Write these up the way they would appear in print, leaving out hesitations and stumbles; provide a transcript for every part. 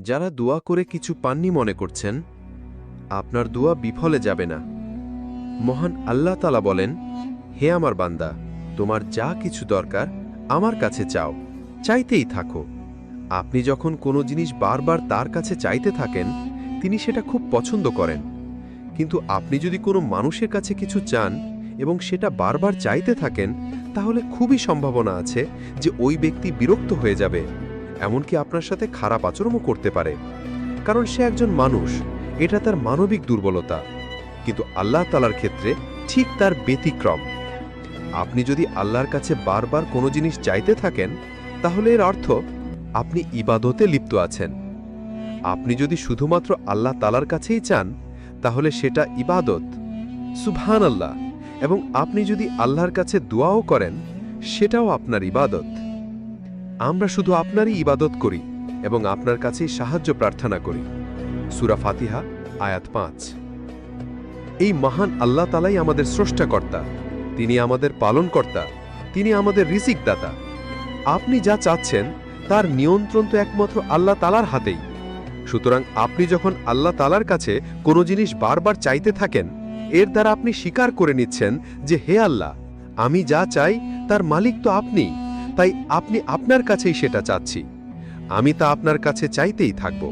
যারা দোয়া করে কিছু পাননি মনে করছেন, আপনার দোয়া বিফলে যাবে না। মহান আল্লাহ তাআলা বলেন, হে আমার বান্দা, তোমার যা কিছু দরকার আমার কাছে চাও, চাইতেই থাকো। আপনি যখন কোনো জিনিস বারবার তার কাছে চাইতে থাকেন, তিনি সেটা খুব পছন্দ করেন। কিন্তু আপনি যদি কোনো মানুষের কাছে কিছু চান এবং সেটা বারবার চাইতে থাকেন, তাহলে খুবই সম্ভাবনা আছে যে ওই ব্যক্তি বিরক্ত হয়ে যাবে, এমনকি আপনার সাথে খারাপ আচরণও করতে পারে। কারণ সে একজন মানুষ, এটা তার মানবিক দুর্বলতা। কিন্তু আল্লাহ তাআলার ক্ষেত্রে ঠিক তার ব্যতিক্রম। আপনি যদি আল্লাহর কাছে বারবার কোনো জিনিস চাইতে থাকেন, তাহলে এর অর্থ আপনি ইবাদতে লিপ্ত আছেন। আপনি যদি শুধুমাত্র আল্লাহ তাআলার কাছেই চান, তাহলে সেটা ইবাদত, সুবহানাল্লাহ। এবং আপনি যদি আল্লাহর কাছে দোয়াও করেন, সেটাও আপনার ইবাদত। আমরা শুধু আপনারই ইবাদত করি এবং আপনার কাছেই সাহায্য প্রার্থনা করি। সূরা ফাতিহা আয়াত ৫। এই মহান আল্লাহ তাআলাই আমাদের স্রষ্টাকর্তা, তিনি আমাদের পালনকর্তা, তিনি আমাদের রিজিক দাতা। আপনি যা চাচ্ছেন তার নিয়ন্ত্রণ তো একমাত্র আল্লাহ তাআলার হাতেই। সুতরাং আপনি যখন আল্লাহ তাআলার কাছে কোনো জিনিস বারবার চাইতে থাকেন, এর দ্বারা আপনি স্বীকার করে নিচ্ছেন যে হে আল্লাহ, আমি যা চাই তার মালিক তো আপনি, তাই আপনি আপনার কাছেই সেটা চাচ্ছি, আমি তা আপনার কাছে চাইতেই থাকব।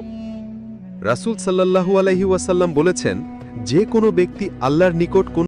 রাসূল সাল্লাল্লাহু আলাইহি ওয়াসাল্লাম বলেছেন, যে কোনো ব্যক্তি আল্লাহর নিকট